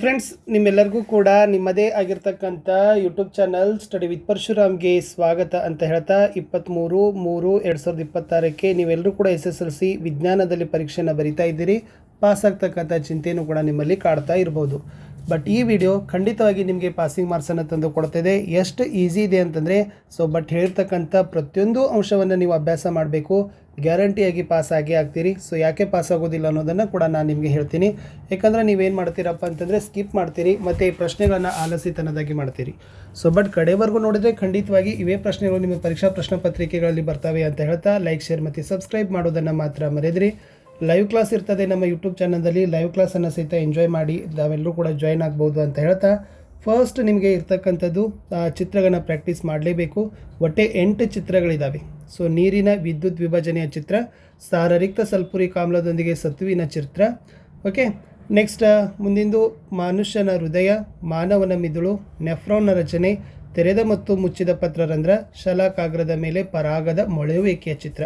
Friends, ನಿಮ್ಮೆಲ್ಲರಿಗೂ ಕೂಡ ನಿಮ್ಮದೇ ಆಗಿರ್ತಕ್ಕಂಥ ಯೂಟ್ಯೂಬ್ ಚಾನಲ್ ಸ್ಟಡಿ ವಿತ್ ಪರಶುರಾಮ್ಗೆ ಸ್ವಾಗತ ಅಂತ ಹೇಳ್ತಾ 23/3/2026 ನೀವೆಲ್ಲರೂ ಕೂಡ SSLC ವಿಜ್ಞಾನದಲ್ಲಿ ಪರೀಕ್ಷೆಯನ್ನು ಬರಿತಾ ಇದ್ದೀರಿ. ಪಾಸ್ ಆಗ್ತಕ್ಕಂಥ ಚಿಂತೆಯೂ ಕೂಡ ನಿಮ್ಮಲ್ಲಿ ಕಾಡ್ತಾ ಇರ್ಬೋದು. ಬಟ್ ಈ ವಿಡಿಯೋ ಖಂಡಿತವಾಗಿ ನಿಮಗೆ ಪಾಸಿಂಗ್ ಮಾರ್ಕ್ಸನ್ನು ತಂದು ಕೊಡ್ತಿದೆ. ಎಷ್ಟು ಈಸಿ ಇದೆ ಅಂತಂದರೆ ಬಟ್ ಹೇಳಿರ್ತಕ್ಕಂಥ ಪ್ರತಿಯೊಂದು ಅಂಶವನ್ನು ನೀವು ಅಭ್ಯಾಸ ಮಾಡಬೇಕು, ಗ್ಯಾರಂಟಿಯಾಗಿ ಪಾಸ್ ಆಗೇ ಆಗ್ತೀರಿ. ಯಾಕೆ ಪಾಸ್ ಆಗೋದಿಲ್ಲ ಅನ್ನೋದನ್ನು ಕೂಡ ನಾನು ನಿಮಗೆ ಹೇಳ್ತೀನಿ. ಯಾಕಂದರೆ ನೀವೇನು ಮಾಡ್ತೀರಪ್ಪ ಅಂತಂದರೆ ಸ್ಕಿಪ್ ಮಾಡ್ತೀರಿ ಮತ್ತು ಈ ಪ್ರಶ್ನೆಗಳನ್ನು ಆಲಸ್ಯತನದಾಗಿ ಮಾಡ್ತೀರಿ. ಬಟ್ ಕಡೆವರೆಗೂ ನೋಡಿದರೆ ಖಂಡಿತವಾಗಿ ಇವೇ ಪ್ರಶ್ನೆಗಳು ನಿಮ್ಮ ಪರೀಕ್ಷಾ ಪ್ರಶ್ನೆ ಪತ್ರಿಕೆಗಳಲ್ಲಿ ಬರ್ತವೆ ಅಂತ ಹೇಳ್ತಾ ಲೈಕ್, ಶೇರ್ ಮತ್ತು ಸಬ್ಸ್ಕ್ರೈಬ್ ಮಾಡೋದನ್ನು ಮಾತ್ರ ಮರೆಯದಿರಿ. ಲೈವ್ ಕ್ಲಾಸ್ ಇರ್ತದೆ ನಮ್ಮ ಯೂಟ್ಯೂಬ್ ಚಾನಲ್ನಲ್ಲಿ. ಲೈವ್ ಕ್ಲಾಸನ್ನು ಸಹಿತ ಎಂಜಾಯ್ ಮಾಡಿ ನಾವೆಲ್ಲರೂ ಕೂಡ ಜಾಯ್ನ್ ಆಗ್ಬೋದು ಅಂತ ಹೇಳ್ತಾ, ಫಸ್ಟ್ ನಿಮಗೆ ಇರ್ತಕ್ಕಂಥದ್ದು ಚಿತ್ರಗಳನ್ನು ಪ್ರಾಕ್ಟೀಸ್ ಮಾಡಲೇಬೇಕು. ಒಟ್ಟೆ 8 ಚಿತ್ರಗಳಿದ್ದಾವೆ. ನೀರಿನ ವಿದ್ಯುತ್ ವಿಭಜನೆಯ ಚಿತ್ರ, ಸಾರರಿಕ್ತ ಸಲ್ಫ್ಯೂರಿಕ್ ಆಮ್ಲದೊಂದಿಗೆ ಸತುವಿನ ಚಿತ್ರ. ಓಕೆ, ನೆಕ್ಸ್ಟ್ ಮುಂದಿಂದು ಮನುಷ್ಯನ ಹೃದಯ, ಮಾನವನ ಮಿದುಳು, ನೆಫ್ರಾನ್ನ ರಚನೆ, ತೆರೆದ ಮತ್ತು ಮುಚ್ಚಿದ ಪತ್ರರಂಧ್ರ, ಶಲಾಕಾಗ್ರದ ಮೇಲೆ ಪರಾಗದ ಮೊಳೆಯುವಿಕೆಯ ಚಿತ್ರ.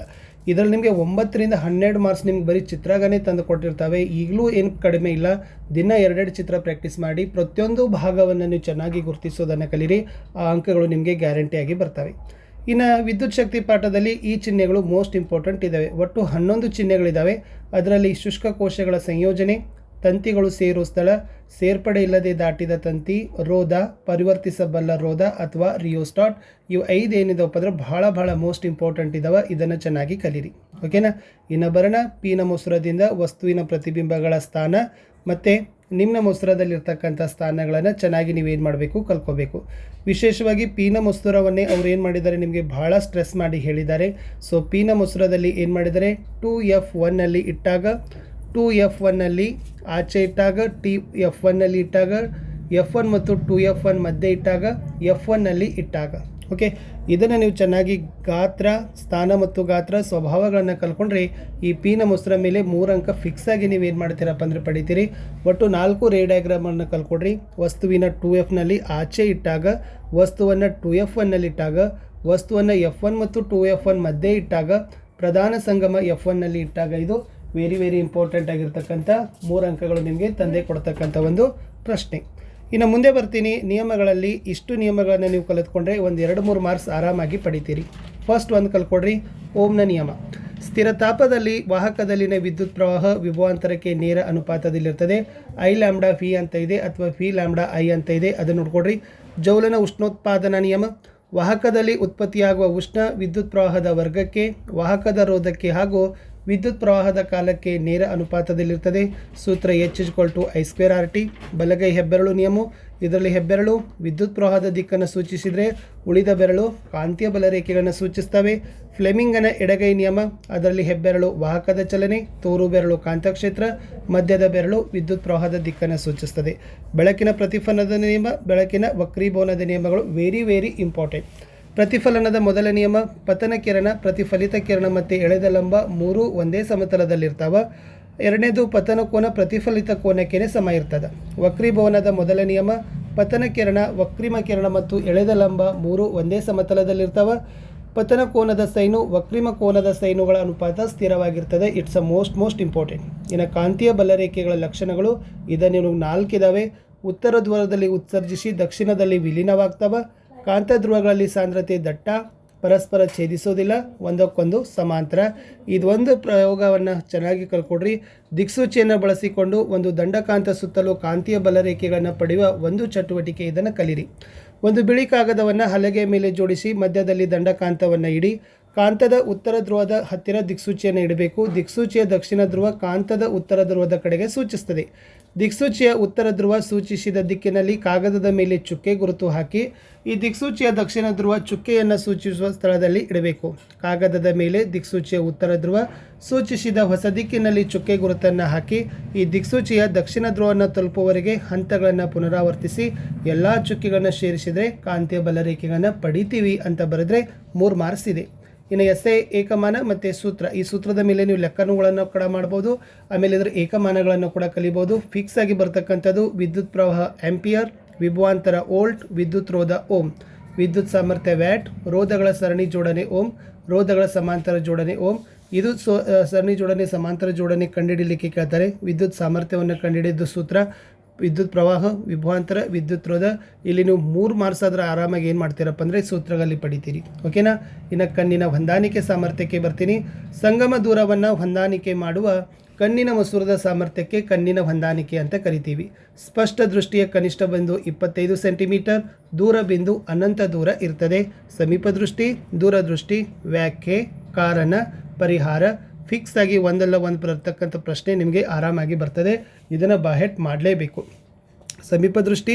ಇದರಲ್ಲಿ ನಿಮಗೆ 9ರಿಂದ 12 ಮಾರ್ಕ್ಸ್ ನಿಮ್ಗೆ ಬರೀ ಚಿತ್ರಗಳೇ ತಂದು ಕೊಟ್ಟಿರ್ತವೆ. ಈಗಲೂ ಏನು ಕಡಿಮೆ ಇಲ್ಲ. ದಿನ 2 ಚಿತ್ರ ಪ್ರಾಕ್ಟೀಸ್ ಮಾಡಿ ಪ್ರತಿಯೊಂದು ಭಾಗವನ್ನು ನೀವು ಚೆನ್ನಾಗಿ ಗುರುತಿಸೋದನ್ನು ಕಲೀರಿ. ಆ ಅಂಕಗಳು ನಿಮಗೆ ಗ್ಯಾರಂಟಿಯಾಗಿ ಬರ್ತವೆ. ಇನ್ನು ವಿದ್ಯುತ್ ಶಕ್ತಿ ಪಾಠದಲ್ಲಿ ಈ ಚಿಹ್ನೆಗಳು ಮೋಸ್ಟ್ ಇಂಪಾರ್ಟೆಂಟ್ ಇದ್ದಾವೆ. ಒಟ್ಟು 11 ಚಿಹ್ನೆಗಳಿದ್ದಾವೆ. ಅದರಲ್ಲಿ ಶುಷ್ಕ ಕೋಶಗಳ ಸಂಯೋಜನೆ, ತಂತಿಗಳು ಸೇರೋ ಸ್ಥಳ, ಸೇರ್ಪಡೆ ಇಲ್ಲದೆ ದಾಟಿದ ತಂತಿ, ರೋಧ, ಪರಿವರ್ತಿಸಬಲ್ಲ ರೋಧ ಅಥವಾ ರಿಯೋಸ್ಟಾಟ್. ಇವು 5 ಏನಿದಾವಪ್ಪ ಅಂದರೆ ಬಹಳ ಮೋಸ್ಟ್ ಇಂಪಾರ್ಟೆಂಟ್ ಇದ್ದಾವೆ. ಇದನ್ನು ಚೆನ್ನಾಗಿ ಕಲೀರಿ. ಓಕೆನಾ. ಇನ್ನು ಬರೋಣ ಪೀನ ಮೊಸರದಿಂದ ವಸ್ತುವಿನ ಪ್ರತಿಬಿಂಬಗಳ ಸ್ಥಾನ ಮತ್ತು ನಿಮ್ನ ಮೊಸರದಲ್ಲಿರ್ತಕ್ಕಂಥ ಸ್ಥಾನಗಳನ್ನು ಚೆನ್ನಾಗಿ ನೀವೇನು ಮಾಡಬೇಕು, ಕಲ್ಕೋಬೇಕು. ವಿಶೇಷವಾಗಿ ಪೀನ ಮೊಸರವನ್ನೇ ಅವ್ರು ಏನು ಮಾಡಿದ್ದಾರೆ ನಿಮಗೆ ಬಹಳ ಸ್ಟ್ರೆಸ್ ಮಾಡಿ ಹೇಳಿದ್ದಾರೆ. ಪೀನ ಮೊಸರದಲ್ಲಿ ಏನು ಮಾಡಿದ್ದಾರೆ, 2F1ನಲ್ಲಿ ಇಟ್ಟಾಗ, 2F1ನಲ್ಲಿ ಆಚೆ ಇಟ್ಟಾಗ, TF1ನಲ್ಲಿ ಇಟ್ಟಾಗ, F1 ಮತ್ತು 2F1 ಮಧ್ಯೆ ಇಟ್ಟಾಗ, F1ನಲ್ಲಿ ಇಟ್ಟಾಗ. ಓಕೆ, ಇದನ್ನು ನೀವು ಚೆನ್ನಾಗಿ ಗಾತ್ರ, ಸ್ಥಾನ ಮತ್ತು ಗಾತ್ರ ಸ್ವಭಾವಗಳನ್ನು ಕಲ್ಕೊಂಡ್ರೆ ಈ ಪೀನ ಮೊಸರ ಮೇಲೆ 3 ಅಂಕ ಫಿಕ್ಸ್ ಆಗಿ ನೀವೇನು ಮಾಡ್ತೀರಪ್ಪ ಅಂದರೆ ಪಡಿತೀರಿ. ಒಟ್ಟು 4 ರೇ ಡಯಾಗ್ರಾಮನ್ನು ಕಲ್ಕೊಡ್ರಿ. ವಸ್ತುವಿನ 2Fನಲ್ಲಿ ಆಚೆ ಇಟ್ಟಾಗ, ವಸ್ತುವನ್ನು 2F1ನಲ್ಲಿ ಇಟ್ಟಾಗ, ವಸ್ತುವನ್ನು F1 ಮತ್ತು 2F1 ಮಧ್ಯೆ ಇಟ್ಟಾಗ, ಪ್ರಧಾನ ಸಂಗಮ F1ನಲ್ಲಿ ಇಟ್ಟಾಗ. ಇದು ವೆರಿ ಇಂಪಾರ್ಟೆಂಟ್ ಆಗಿರ್ತಕ್ಕಂಥ 3 ಅಂಕಗಳು ನಿಮಗೆ ತಂದೆ ಕೊಡ್ತಕ್ಕಂಥ ಒಂದು ಪ್ರಶ್ನೆ. ಇನ್ನು ಮುಂದೆ ಬರ್ತೀನಿ. ನಿಯಮಗಳಲ್ಲಿ ಇಷ್ಟು ನಿಯಮಗಳನ್ನು ನೀವು ಕಲಿತ್ಕೊಂಡ್ರೆ ಒಂದು 2-3 ಮಾರ್ಕ್ಸ್ ಆರಾಮಾಗಿ ಪಡಿತೀರಿ. ಫಸ್ಟ್ ಒಂದು ಕಲ್ಕೊಡ್ರಿ, ಓಮ್ನ ನಿಯಮ. ಸ್ಥಿರ ತಾಪದಲ್ಲಿ ವಾಹಕದಲ್ಲಿನ ವಿದ್ಯುತ್ ಪ್ರವಾಹ ವಿಭವಾಂತರಕ್ಕೆ ನೇರ ಅನುಪಾತದಲ್ಲಿರ್ತದೆ. I λ ಫಿ ಅಂತ ಇದೆ ಅಥವಾ ಫಿ λ I ಅಂತ ಇದೆ, ಅದನ್ನು ನೋಡ್ಕೊಡ್ರಿ. ಜೌಲನ ಉಷ್ಣೋತ್ಪಾದನಾ ನಿಯಮ. ವಾಹಕದಲ್ಲಿ ಉತ್ಪತ್ತಿಯಾಗುವ ಉಷ್ಣ ವಿದ್ಯುತ್ ಪ್ರವಾಹದ ವರ್ಗಕ್ಕೆ, ವಾಹಕದ ರೋಧಕ್ಕೆ ಹಾಗೂ ವಿದ್ಯುತ್ ಪ್ರವಾಹದ ಕಾಲಕ್ಕೆ ನೇರ ಅನುಪಾತದಲ್ಲಿರ್ತದೆ. ಸೂತ್ರ H=I²RT. ಬಲಗೈ ಹೆಬ್ಬೆರಳು ನಿಯಮ. ಇದರಲ್ಲಿ ಹೆಬ್ಬೆರಳು ವಿದ್ಯುತ್ ಪ್ರವಾಹದ ದಿಕ್ಕನ್ನು ಸೂಚಿಸಿದರೆ, ಉಳಿದ ಬೆರಳು ಕಾಂತೀಯ ಬಲರೇಖೆಗಳನ್ನು ಸೂಚಿಸ್ತವೆ. ಫ್ಲೆಮಿಂಗನ ಎಡಗೈ ನಿಯಮ. ಅದರಲ್ಲಿ ಹೆಬ್ಬೆರಳು ವಾಹಕದ ಚಲನೆ, ತೋರು ಬೆರಳು ಕಾಂತಕ್ಷೇತ್ರ, ಮಧ್ಯದ ಬೆರಳು ವಿದ್ಯುತ್ ಪ್ರವಾಹದ ದಿಕ್ಕನ್ನು ಸೂಚಿಸ್ತದೆ. ಬೆಳಕಿನ ಪ್ರತಿಫಲನದ ನಿಯಮ, ಬೆಳಕಿನ ವಕ್ರೀಭವನದ ನಿಯಮಗಳು ವೆರಿ ಇಂಪಾರ್ಟೆಂಟ್. ಪ್ರತಿಫಲನದ ಮೊದಲ ನಿಯಮ, ಪತನ ಕಿರಣ, ಪ್ರತಿಫಲಿತ ಕಿರಣ ಮತ್ತು ಎಳೆದ ಲಂಬ 3 ಒಂದೇ ಸಮತಲದಲ್ಲಿರ್ತಾವೆ. ಎರಡನೇದು ಪತನ ಕೋನ ಪ್ರತಿಫಲಿತ ಕೋನಕ್ಕೆ ಸಮ ಇರ್ತದೆ. ವಕ್ರೀಭವನದ ಮೊದಲ ನಿಯಮ, ಪತನ ಕಿರಣ, ವಕ್ರೀಮ ಕಿರಣ ಮತ್ತು ಎಳೆದ ಲಂಬ 3 ಒಂದೇ ಸಮತಲದಲ್ಲಿರ್ತಾವೆ. ಪತನ ಕೋನದ ಸೈನು, ವಕ್ರೀಮ ಕೋನದ ಸೈನುಗಳ ಅನುಪಾತ ಸ್ಥಿರವಾಗಿರ್ತದೆ. It's most important. ಇನ್ನು ಕಾಂತೀಯ ಬಲರೇಖೆಗಳ ಲಕ್ಷಣಗಳು ಇದನ್ನು 4 ಇದ್ದಾವೆ. ಉತ್ತರ ಧ್ರುವದಲ್ಲಿ ಉತ್ಸರ್ಜಿಸಿ ದಕ್ಷಿಣದಲ್ಲಿ ವಿಲೀನವಾಗ್ತವೆ. ಕಾಂತ ಧ್ರುವಗಳಲ್ಲಿ ಸಾಂದ್ರತೆ ದಟ್ಟ, ಪರಸ್ಪರ ಛೇದಿಸೋದಿಲ್ಲ, ಒಂದಕ್ಕೊಂದು ಸಮಾಂತರ. ಇದೊಂದು ಪ್ರಯೋಗವನ್ನು ಚೆನ್ನಾಗಿ ಕಲ್ಕೊಡ್ರಿ. ದಿಕ್ಸೂಚಿಯನ್ನು ಬಳಸಿಕೊಂಡು ಒಂದು ದಂಡಕಾಂತ ಸುತ್ತಲೂ ಕಾಂತೀಯ ಬಲರೇಖೆಗಳನ್ನು ಪಡೆಯುವ ಒಂದು ಚಟುವಟಿಕೆ, ಇದನ್ನು ಕಲಿರಿ. ಒಂದು ಬಿಳಿ ಕಾಗದವನ್ನು ಹಲಗೆಯ ಮೇಲೆ ಜೋಡಿಸಿ ಮಧ್ಯದಲ್ಲಿ ದಂಡಕಾಂತವನ್ನು ಇಡಿ. ಕಾಂತದ ಉತ್ತರ ಧ್ರುವದ ಹತ್ತಿರ ದಿಕ್ಸೂಚಿಯನ್ನು ಇಡಬೇಕು. ದಿಕ್ಸೂಚಿಯ ದಕ್ಷಿಣ ಧ್ರುವ ಕಾಂತದ ಉತ್ತರ ಧ್ರುವದ ಕಡೆಗೆ ಸೂಚಿಸ್ತದೆ. ದಿಕ್ಸೂಚಿಯ ಉತ್ತರ ಧ್ರುವ ಸೂಚಿಸಿದ ದಿಕ್ಕಿನಲ್ಲಿ ಕಾಗದದ ಮೇಲೆ ಚುಕ್ಕೆ ಗುರುತು ಹಾಕಿ ಈ ದಿಕ್ಸೂಚಿಯ ದಕ್ಷಿಣ ಧ್ರುವ ಚುಕ್ಕೆಯನ್ನು ಸೂಚಿಸುವ ಸ್ಥಳದಲ್ಲಿ ಇಡಬೇಕು. ಕಾಗದದ ಮೇಲೆ ದಿಕ್ಸೂಚಿಯ ಉತ್ತರ ಧ್ರುವ ಸೂಚಿಸಿದ ಹೊಸ ದಿಕ್ಕಿನಲ್ಲಿ ಚುಕ್ಕೆ ಗುರುತನ್ನು ಹಾಕಿ ಈ ದಿಕ್ಸೂಚಿಯ ದಕ್ಷಿಣ ಧ್ರುವವನ್ನು ತಲುಪುವವರೆಗೆ ಹಂತಗಳನ್ನು ಪುನರಾವರ್ತಿಸಿ ಎಲ್ಲ ಚುಕ್ಕೆಗಳನ್ನು ಸೇರಿಸಿದರೆ ಕಾಂತೀಯ ಬಲರೇಖೆಗಳನ್ನು ಪಡಿತೀವಿ ಅಂತ ಬರೆದ್ರೆ 3 ಮಾರ್ಕ್ಸ್ ಇದೆ. ಇನ್ನು ಎಸ್ಐ ಏಕಮಾನ ಮತ್ತು ಸೂತ್ರ, ಈ ಸೂತ್ರದ ಮೇಲೆ ನೀವು ಲೆಕ್ಕಗಳನ್ನು ಕೂಡ ಮಾಡ್ಬೋದು. ಆಮೇಲೆ ಇದರ ಏಕಮಾನಗಳನ್ನು ಕೂಡ ಕಲಿಬೋದು. ಫಿಕ್ಸ್ ಆಗಿ ಬರ್ತಕ್ಕಂಥದ್ದು ವಿದ್ಯುತ್ ಪ್ರವಾಹ ಆಂಪಿಯರ್, ವಿಭವಾಂತರ ವೋಲ್ಟ್, ವಿದ್ಯುತ್ ರೋಧ ಓಮ್, ವಿದ್ಯುತ್ ಸಾಮರ್ಥ್ಯ ವ್ಯಾಟ್, ರೋಧಗಳ ಸರಣಿ ಜೋಡಣೆ ಓಮ್, ರೋಧಗಳ ಸಮಾಂತರ ಜೋಡಣೆ ಓಮ್. ಇದು ಸರಣಿ ಜೋಡಣೆ ಸಮಾಂತರ ಜೋಡಣೆ ಕಂಡುಹಿಡಿಯಲಿಕ್ಕೆ ಕೇಳ್ತಾರೆ. ವಿದ್ಯುತ್ ಸಾಮರ್ಥ್ಯವನ್ನು ಕಂಡುಹಿಡಿದ ಸೂತ್ರ ವಿದ್ಯುತ್ ಪ್ರವಾಹ, ವಿಭವಾಂತರ, ವಿದ್ಯುತ್ ರೋಧ. ಇಲ್ಲಿ ನೀವು 3 ಮಾರ್ಕ್ಸ್ ಆದ್ರೆ ಆರಾಮಾಗಿ ಏನು ಮಾಡ್ತೀರಪ್ಪ ಅಂದರೆ ಸೂತ್ರಗಳಲ್ಲಿ ಪಡಿತೀರಿ. ಓಕೆನಾ. ಇನ್ನು ಕಣ್ಣಿನ ಹೊಂದಾಣಿಕೆ ಸಾಮರ್ಥ್ಯಕ್ಕೆ ಬರ್ತೀನಿ. ಸಂಗಮ ದೂರವನ್ನು ಹೊಂದಾಣಿಕೆ ಮಾಡುವ ಕಣ್ಣಿನ ಮಸೂರದ ಸಾಮರ್ಥ್ಯಕ್ಕೆ ಕಣ್ಣಿನ ಹೊಂದಾಣಿಕೆ ಅಂತ ಕರಿತೀವಿ. ಸ್ಪಷ್ಟ ದೃಷ್ಟಿಯ ಕನಿಷ್ಠ ಬಿಂದು 25 ಸೆಂಟಿಮೀಟರ್, ದೂರ ಬಿಂದು ಅನಂತ ದೂರ ಇರ್ತದೆ. ಸಮೀಪ ದೃಷ್ಟಿ, ದೂರದೃಷ್ಟಿ, ವ್ಯಾಖ್ಯೆ, ಕಾರಣ, ಪರಿಹಾರ, ಫಿಕ್ಸ್ ಆಗಿ ಒಂದಲ್ಲ ಒಂದು ಬರ್ತಕ್ಕಂಥ ಪ್ರಶ್ನೆ ನಿಮಗೆ ಆರಾಮಾಗಿ ಬರ್ತದೆ. ಇದನ್ನು ಬಾಹೆಟ್ ಮಾಡಲೇಬೇಕು. ಸಮೀಪ ದೃಷ್ಟಿ,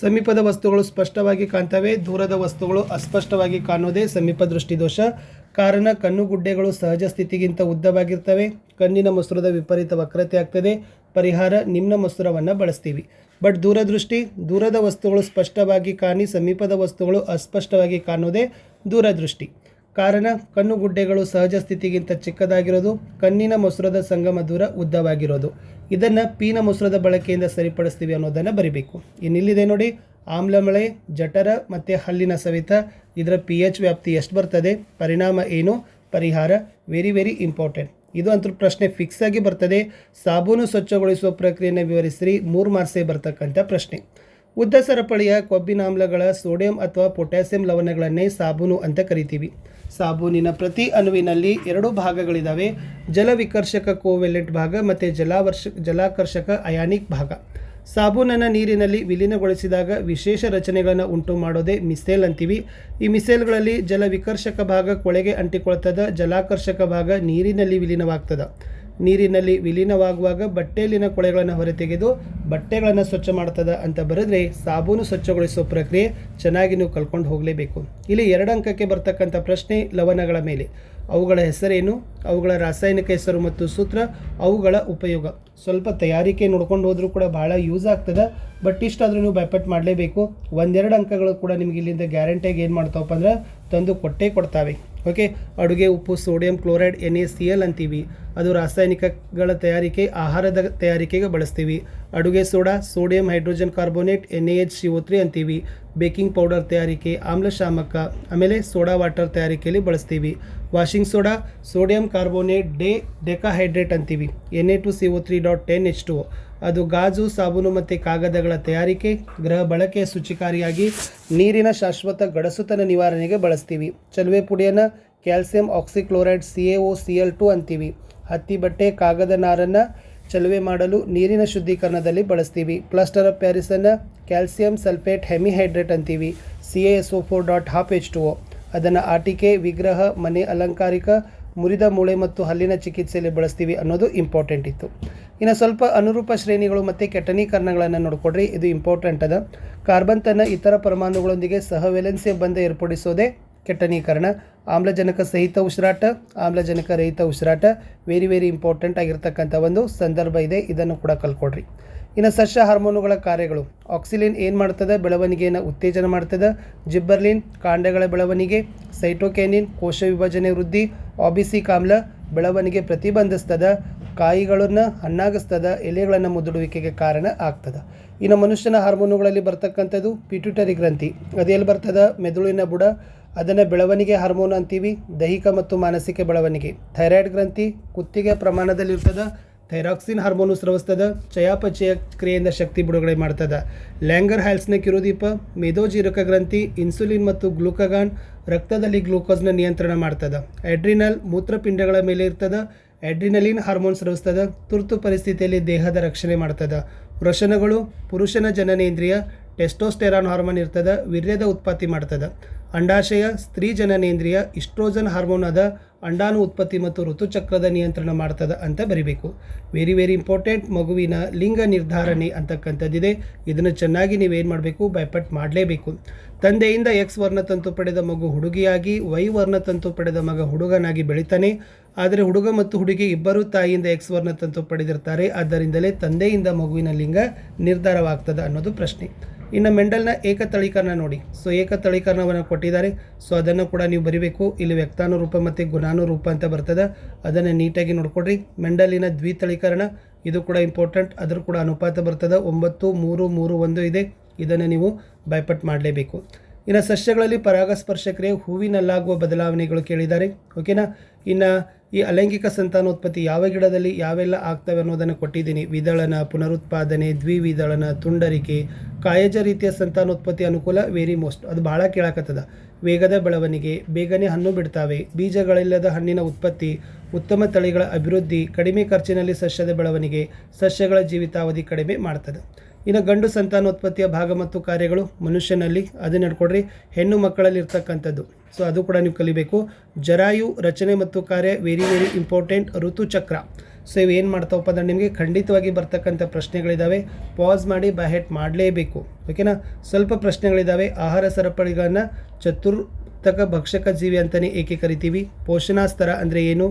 ಸಮೀಪದ ವಸ್ತುಗಳು ಸ್ಪಷ್ಟವಾಗಿ ಕಾಣ್ತವೆ, ದೂರದ ವಸ್ತುಗಳು ಅಸ್ಪಷ್ಟವಾಗಿ ಕಾಣೋದೇ ಸಮೀಪ ದೃಷ್ಟಿ ದೋಷ. ಕಾರಣ, ಕಣ್ಣುಗುಡ್ಡೆಗಳು ಸಹಜ ಸ್ಥಿತಿಗಿಂತ ಉದ್ದವಾಗಿರ್ತವೆ, ಕಣ್ಣಿನ ಮಸೂರದ ವಿಪರೀತ ವಕ್ರತೆ ಆಗ್ತದೆ. ಪರಿಹಾರ, ನಿಮ್ನ ಮಸೂರವನ್ನು ಬಳಸ್ತೀವಿ. ಬಟ್ ದೂರದೃಷ್ಟಿ, ದೂರದ ವಸ್ತುಗಳು ಸ್ಪಷ್ಟವಾಗಿ ಕಾಣಿ ಸಮೀಪದ ವಸ್ತುಗಳು ಅಸ್ಪಷ್ಟವಾಗಿ ಕಾಣೋದೇ ದೂರದೃಷ್ಟಿ. ಕಾರಣ, ಕಣ್ಣುಗುಡ್ಡೆಗಳು ಸಹಜ ಸ್ಥಿತಿಗಿಂತ ಚಿಕ್ಕದಾಗಿರೋದು, ಕಣ್ಣಿನ ಮಸೂರದ ಸಂಗಮ ದೂರ ಉದ್ದವಾಗಿರೋದು. ಇದನ್ನು ಪೀನ ಮಸೂರದ ಬಳಕೆಯಿಂದ ಸರಿಪಡಿಸ್ತೀವಿ ಅನ್ನೋದನ್ನು ಬರಿಬೇಕು. ಇನ್ನಿಲ್ಲಿದೆ ನೋಡಿ, ಆಮ್ಲಮಳೆ, ಜಠರ ಮತ್ತು ಹಲ್ಲಿನ ಸವೆತ, ಇದರ pH ವ್ಯಾಪ್ತಿ ಎಷ್ಟು ಬರ್ತದೆ, ಪರಿಣಾಮ ಏನು, ಪರಿಹಾರ. Very very important. ಇದು ಅಂತೂ ಪ್ರಶ್ನೆ ಫಿಕ್ಸ್ ಆಗಿ ಬರ್ತದೆ. ಸಾಬೂನು ಸ್ವಚ್ಛಗೊಳಿಸುವ ಪ್ರಕ್ರಿಯೆಯನ್ನು ವಿವರಿಸಿರಿ, 3 ಮಾರ್ಕ್ಸೇ ಬರ್ತಕ್ಕಂಥ ಪ್ರಶ್ನೆ. ಉದ್ದ ಸರಪಳಿಯ ಕೊಬ್ಬಿನಾಮ್ಲಗಳ ಸೋಡಿಯಂ ಅಥವಾ ಪೊಟ್ಯಾಸಿಯಂ ಲವಣಗಳನ್ನೇ ಸಾಬೂನು ಅಂತ ಕರಿತೀವಿ. ಸಾಬೂನಿನ ಪ್ರತಿ ಅಣುವಿನಲ್ಲಿ 2 ಭಾಗಗಳಿದ್ದಾವೆ, ಜಲವಿಕರ್ಷಕ ಕೋವೆಲೆಂಟ್ ಭಾಗ ಮತ್ತು ಜಲಾಕರ್ಷಕ ಅಯಾನಿಕ್ ಭಾಗ. ಸಾಬೂನನ್ನು ನೀರಿನಲ್ಲಿ ವಿಲೀನಗೊಳಿಸಿದಾಗ ವಿಶೇಷ ರಚನೆಗಳನ್ನು ಉಂಟು ಮಾಡೋದೇ ಮಿಸೇಲ್ ಅಂತೀವಿ. ಈ ಮಿಸೇಲ್ಗಳಲ್ಲಿ ಜಲವಿಕರ್ಷಕ ಭಾಗ ಕೊಳೆಗೆ ಅಂಟಿಕೊಳ್ತದೆ, ಜಲಾಕರ್ಷಕ ಭಾಗ ನೀರಿನಲ್ಲಿ ವಿಲೀನವಾಗ್ತದೆ. ನೀರಿನಲ್ಲಿ ವಿಲೀನವಾಗುವಾಗ ಬಟ್ಟೆಯಲ್ಲಿನ ಕೊಳೆಗಳನ್ನು ಹೊರತೆಗೆದು ಬಟ್ಟೆಗಳನ್ನು ಸ್ವಚ್ಛ ಮಾಡ್ತದೆ ಅಂತ ಬರೆದ್ರೆ ಸಾಬೂನು ಸ್ವಚ್ಛಗೊಳಿಸುವ ಪ್ರಕ್ರಿಯೆ ಚೆನ್ನಾಗಿ ನೀವು ಕಲ್ಕೊಂಡು ಹೋಗಲೇಬೇಕು. ಇಲ್ಲಿ 2 ಅಂಕಕ್ಕೆ ಬರ್ತಕ್ಕಂಥ ಪ್ರಶ್ನೆ ಲವಣಗಳ ಮೇಲೆ. ಅವುಗಳ ಹೆಸರೇನು, ಅವುಗಳ ರಾಸಾಯನಿಕ ಹೆಸರು ಮತ್ತು ಸೂತ್ರ, ಅವುಗಳ ಉಪಯೋಗ. ಸ್ವಲ್ಪ ತಯಾರಿಕೆ ನೋಡ್ಕೊಂಡು ಹೋದರೂ ಕೂಡ ಭಾಳ ಯೂಸ್ ಆಗ್ತದೆ. ಬಟ್ ಇಷ್ಟಾದರೂ ನೀವು ಬೈಪಟ್ ಮಾಡಲೇಬೇಕು. 1-2 ಅಂಕಗಳು ಕೂಡ ನಿಮಗೆ ಇಲ್ಲಿಂದ ಗ್ಯಾರಂಟಿಯಾಗಿ ಏನು ಮಾಡ್ತಾವಪ್ಪ ಅಂದ್ರೆ ತಂದು ಕೊಡ್ತಾವೆ. ಓಕೆ. ಅಡುಗೆ ಉಪ್ಪು, ಸೋಡಿಯಂ ಕ್ಲೋರೈಡ್, NaCl ಅಂತೀವಿ. ಅದು ರಾಸಾಯನಿಕಗಳ ತಯಾರಿಕೆ, ಆಹಾರದ ತಯಾರಿಕೆಗೆ ಬಳಸ್ತೀವಿ. ಅಡುಗೆ soda, sodium hydrogen carbonate, NaHCO3 ಅಂತೀವಿ. ಬೇಕಿಂಗ್ ಪೌಡರ್ ತಯಾರಿಕೆ, ಆಮ್ಲಶಾಮಕ, ಆಮೇಲೆ ಸೋಡಾ ವಾಟರ್ ತಯಾರಿಕೆಯಲ್ಲಿ ಬಳಸ್ತೀವಿ. ವಾಷಿಂಗ್ ಸೋಡಾ, ಸೋಡಿಯಂ ಕಾರ್ಬೋನೇಟ್ ಡೆಕಾಹೈಡ್ರೇಟ್ ಅಂತೀವಿ. Na2CO3.10H2O. ಅದು ಗಾಜು, ಸಾಬೂನು ಮತ್ತು ಕಾಗದಗಳ ತಯಾರಿಕೆ, ಗೃಹ ಬಳಕೆಯ ಶುಚಿಕಾರಿಯಾಗಿ, ನೀರಿನ ಶಾಶ್ವತ ಗಡಸುತನ ನಿವಾರಣೆಗೆ ಬಳಸ್ತೀವಿ. ಚಲುವೆ ಪುಡಿಯನ್ನು ಕ್ಯಾಲ್ಸಿಯಂ ಆಕ್ಸಿಕ್ಲೋರೈಡ್ CaOCl2 ಅಂತೀವಿ. ಹತ್ತಿ ಬಟ್ಟೆ, ಕಾಗದ ನಾರನ್ನು ಚಲುವೆ ಮಾಡಲು ನೀರಿನ ಶುದ್ಧೀಕರಣದಲ್ಲಿ ಬಳಸ್ತೀವಿ. ಪ್ಲಾಸ್ಟರ್ ಆಫ್ ಪ್ಯಾರಿಸನ್ನು ಕ್ಯಾಲ್ಸಿಯಂ ಸಲ್ಫೇಟ್ ಹೆಮಿಹೈಡ್ರೇಟ್ ಅಂತೀವಿ. CaSO4.12H2O. ಅದನ್ನು ಆಟಿಕೆ, ವಿಗ್ರಹ, ಮನೆ ಅಲಂಕಾರಿಕ, ಮುರಿದ ಮೂಳೆ ಮತ್ತು ಹಲ್ಲಿನ ಚಿಕಿತ್ಸೆಯಲ್ಲಿ ಬಳಸ್ತೀವಿ ಅನ್ನೋದು ಇಂಪಾರ್ಟೆಂಟ್ ಇತ್ತು. ಇನ್ನು ಸ್ವಲ್ಪ ಅನುರೂಪ ಶ್ರೇಣಿಗಳು ಮತ್ತು ಕೆಟನೀಕರಣಗಳನ್ನು ನೋಡ್ಕೊಡ್ರಿ, ಇದು ಇಂಪಾರ್ಟೆಂಟ್ ಅದ. ಕಾರ್ಬನ್ ತನ್ನ ಇತರ ಪರಮಾಣುಗಳೊಂದಿಗೆ ಸಹವೆಲೆನ್ಸಿ ಬಂಧ ಏರ್ಪಡಿಸೋದೇ ಕೆಟನೀಕರಣ. ಆಮ್ಲಜನಕ ಸಹಿತ ಉಸಿರಾಟ, ಆಮ್ಲಜನಕ ರಹಿತ ಉಸಿರಾಟ ವೆರಿ ವೆರಿ ಇಂಪಾರ್ಟೆಂಟ್ ಆಗಿರ್ತಕ್ಕಂಥ ಒಂದು ಸಂದರ್ಭ ಇದೆ. ಇದನ್ನು ಕೂಡ ಕಲ್ಕೊಡ್ರಿ. ಇನ್ನು ಸಸ್ಯ ಹಾರ್ಮೋನುಗಳ ಕಾರ್ಯಗಳು. ಆಕ್ಸಿಲಿನ್ ಏನು ಮಾಡ್ತದೆ, ಬೆಳವಣಿಗೆಯನ್ನು ಉತ್ತೇಜನ ಮಾಡ್ತದೆ. ಜಿಬ್ಬರ್ಲಿನ್ ಕಾಂಡಗಳ ಬೆಳವಣಿಗೆ. ಸೈಟೋಕೈನಿನ್ ಕೋಶ ವಿಭಜನೆ ವೃದ್ಧಿ. ಆಬಿಸಿಕ್ ಆಮ್ಲ ಬೆಳವಣಿಗೆ ಪ್ರತಿಬಂಧಿಸ್ತದೆ. ಕಾಯಿಗಳನ್ನು ಹಣ್ಣಾಗಿಸ್ತದೆ, ಎಲೆಗಳನ್ನು ಮುದುಡುವಿಕೆಗೆ ಕಾರಣ ಆಗ್ತದೆ. ಇನ್ನು ಮನುಷ್ಯನ ಹಾರ್ಮೋನುಗಳಲ್ಲಿ ಬರ್ತಕ್ಕಂಥದ್ದು ಪಿಟ್ಯೂಟರಿ ಗ್ರಂಥಿ. ಅದೆಲ್ಲಿ ಬರ್ತದೆ, ಮೆದುಳಿನ ಬುಡ. ಅದನ್ನು ಬೆಳವಣಿಗೆ ಹಾರ್ಮೋನ್ ಅಂತೀವಿ. ದೈಹಿಕ ಮತ್ತು ಮಾನಸಿಕ ಬೆಳವಣಿಗೆ. ಥೈರಾಯ್ಡ್ ಗ್ರಂಥಿ ಕುತ್ತಿಗೆ ಪ್ರಮಾಣದಲ್ಲಿ ಇರ್ತದೆ. ಥೈರಾಕ್ಸಿನ್ ಹಾರ್ಮೋನು ಸ್ರವಿಸ್ತದೆ, ಚಯಾಪಚಯ ಕ್ರಿಯೆಯಿಂದ ಶಕ್ತಿ ಬಿಡುಗಡೆ ಮಾಡ್ತದೆ. ಲ್ಯಾಂಗರ್ ಹ್ಯಾಲ್ಸ್ನ ಕಿರುದೀಪ. ಮೇದೋಜೀರಕ ಗ್ರಂಥಿ ಇನ್ಸುಲಿನ್ ಮತ್ತು ಗ್ಲೂಕಗಾನ್ ರಕ್ತದಲ್ಲಿ ಗ್ಲೂಕೋಸ್ನ ನಿಯಂತ್ರಣ ಮಾಡ್ತದೆ. ಅಡ್ರಿನಲ್ ಮೂತ್ರಪಿಂಡಗಳ ಮೇಲೆ ಇರ್ತದೆ. ಅಡ್ರಿನಲಿನ್ ಹಾರ್ಮೋನ್ ಸ್ರವಿಸ್ತದೆ, ತುರ್ತು ಪರಿಸ್ಥಿತಿಯಲ್ಲಿ ದೇಹದ ರಕ್ಷಣೆ ಮಾಡ್ತದೆ. ವೃಷಣಗಳು ಪುರುಷನ ಜನನೇಂದ್ರಿಯ. ಟೆಸ್ಟೋಸ್ಟೆರಾನ್ ಹಾರ್ಮೋನ್ ಇರ್ತದೆ, ವೀರ್ಯದ ಉತ್ಪತ್ತಿ ಮಾಡ್ತದೆ. ಅಂಡಾಶಯ ಸ್ತ್ರೀ ಜನನೇಂದ್ರಿಯ. ಇಸ್ಟ್ರೋಜನ್ ಹಾರ್ಮೋನ್ ಅದ, ಅಂಡಾಣು ಉತ್ಪತ್ತಿ ಮತ್ತು ಋತುಚಕ್ರದ ನಿಯಂತ್ರಣ ಮಾಡ್ತದೆ ಅಂತ ಬರಿಬೇಕು. Very very important. ಮಗುವಿನ ಲಿಂಗ ನಿರ್ಧಾರಣೆ ಅಂತಕ್ಕಂಥದ್ದಿದೆ. ಇದನ್ನು ಚೆನ್ನಾಗಿ ನೀವೇನು ಮಾಡಬೇಕು, ಬೈಪಟ್ ಮಾಡಲೇಬೇಕು. ತಂದೆಯಿಂದ X ವರ್ಣತಂತು ಪಡೆದ ಮಗು ಹುಡುಗಿಯಾಗಿ, Y ವರ್ಣತಂತು ಪಡೆದ ಮಗ ಹುಡುಗನಾಗಿ ಬೆಳಿತಾನೆ. ಆದರೆ ಹುಡುಗ ಮತ್ತು ಹುಡುಗಿ ಇಬ್ಬರೂ ತಾಯಿಯಿಂದ X ವರ್ಣತಂತು ಪಡೆದಿರ್ತಾರೆ. ಆದ್ದರಿಂದಲೇ ತಂದೆಯಿಂದ ಮಗುವಿನ ಲಿಂಗ ನಿರ್ಧಾರವಾಗ್ತದೆ ಅನ್ನೋದು ಪ್ರಶ್ನೆ. ಇನ್ನು ಮೆಂಡಲ್ನ ಏಕತಳೀಕರಣ ನೋಡಿ. ಸೊ ಏಕತಳೀಕರಣವನ್ನು ಕೊಟ್ಟಿದ್ದಾರೆ. ಸೊ ಅದನ್ನು ಕೂಡ ನೀವು ಬರಿಬೇಕು. ಇಲ್ಲಿ ವ್ಯಕ್ತಾನುರೂಪ ಮತ್ತು ಗುಣಾನುರೂಪ ಅಂತ ಬರ್ತದೆ, ಅದನ್ನು ನೀಟಾಗಿ ನೋಡ್ಕೊಡ್ರಿ. ಮೆಂಡಲಿನ ದ್ವಿತಳೀಕರಣ ಇದು ಕೂಡ ಇಂಪಾರ್ಟೆಂಟ್. ಅದ್ರ ಕೂಡ ಅನುಪಾತ ಬರ್ತದೆ, 9, 3, 3, 1 ಇದೆ. ಇದನ್ನು ನೀವು ಬೈಪಟ್ ಮಾಡಲೇಬೇಕು. ಇನ್ನು ಸಸ್ಯಗಳಲ್ಲಿ ಪರಾಗಸ್ಪರ್ಶ ಕ್ರಿಯೆ, ಹೂವಿನಲ್ಲಾಗುವ ಬದಲಾವಣೆಗಳು ಕೇಳಿದ್ದಾರೆ. ಓಕೆನಾ. ಇನ್ನು ಈ ಅಲೈಂಗಿಕ ಸಂತಾನೋತ್ಪತ್ತಿ ಯಾವ ಗಿಡದಲ್ಲಿ ಯಾವೆಲ್ಲ ಆಗ್ತವೆ ಅನ್ನೋದನ್ನು ಕೊಟ್ಟಿದ್ದೀನಿ. ವಿದಳನ, ಪುನರುತ್ಪಾದನೆ, ದ್ವಿವಿದಳನ, ತುಂಡರಿಕೆ, ಕಾಯಜ ರೀತಿಯ ಸಂತಾನೋತ್ಪತ್ತಿ ಅನುಕೂಲ ವೆರಿ ಮೋಸ್ಟ್, ಅದು ಭಾಳ ಕೇಳಾಕತ್ತದ. ವೇಗದ ಬೆಳವಣಿಗೆ, ಬೇಗನೆ ಹಣ್ಣು ಬಿಡ್ತಾವೆ, ಬೀಜಗಳಿಲ್ಲದ ಹಣ್ಣಿನ ಉತ್ಪತ್ತಿ, ಉತ್ತಮ ತಳಿಗಳ ಅಭಿವೃದ್ಧಿ, ಕಡಿಮೆ ಖರ್ಚಿನಲ್ಲಿ ಸಸ್ಯದ ಬೆಳವಣಿಗೆ, ಸಸ್ಯಗಳ ಜೀವಿತಾವಧಿ ಕಡಿಮೆ ಮಾಡ್ತದೆ. ಇನ್ನು ಗಂಡು ಸಂತಾನೋತ್ಪತ್ತಿಯ ಭಾಗ ಮತ್ತು ಕಾರ್ಯಗಳು ಮನುಷ್ಯನಲ್ಲಿ ಅದನ್ನ ನಡ್ಕೊಡ್ರಿ. ಹೆಣ್ಣು ಮಕ್ಕಳಲ್ಲಿ ಇರ್ತಕ್ಕಂಥದ್ದು, ಸೊ ಅದು ಕೂಡ ನೀವು ಕಲಿಬೇಕು. ಜರಾಯು ರಚನೆ ಮತ್ತು ಕಾರ್ಯ ವೆರಿ ವೆರಿ ಇಂಪಾರ್ಟೆಂಟ್. ಋತುಚಕ್ರ, ಸೊ ಇವು ಏನು ಮಾಡ್ತಾವಪ್ಪ ಅಂದ್ರೆ ನಿಮಗೆ ಖಂಡಿತವಾಗಿ ಬರ್ತಕ್ಕಂಥ ಪ್ರಶ್ನೆಗಳಿದ್ದಾವೆ. ಪಾಸ್ ಮಾಡಿ ಬೈಹೆಟ್ ಮಾಡಲೇಬೇಕು, ಓಕೆನಾ. ಸ್ವಲ್ಪ ಪ್ರಶ್ನೆಗಳಿದ್ದಾವೆ. ಆಹಾರ ಸರಪಳಿಗಳನ್ನು ಚತುರ್ಥಕ ಭಕ್ಷಕ ಜೀವಿ ಅಂತಲೇ ಏಕೆ ಕರಿತೀವಿ? ಪೋಷಣಾಸ್ತರ ಅಂದರೆ ಏನು?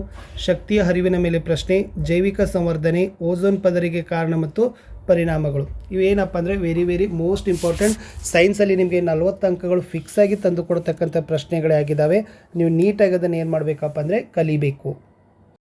ಶಕ್ತಿಯ ಹರಿವಿನ ಮೇಲೆ ಪ್ರಶ್ನೆ, ಜೈವಿಕ ಸಂವರ್ಧನೆ, ಓಝೋನ್ ಪದರಿಗೆ ಕಾರಣ ಮತ್ತು ಪರಿಣಾಮಗಳು. ಇವೇನಪ್ಪ ಅಂದರೆ ವೆರಿ ವೆರಿ ಮೋಸ್ಟ್ ಇಂಪಾರ್ಟೆಂಟ್. ಸೈನ್ಸಲ್ಲಿ ನಿಮಗೆ 40 ಅಂಕಗಳು ಫಿಕ್ಸ್ ಆಗಿ ತಂದು ಕೊಡ್ತಕ್ಕಂಥ ಪ್ರಶ್ನೆಗಳೇ ಆಗಿದ್ದಾವೆ. ನೀವು ನೀಟಾಗಿ ಅದನ್ನು ಏನು ಮಾಡಬೇಕಪ್ಪ ಅಂದರೆ ಕಲಿಬೇಕು.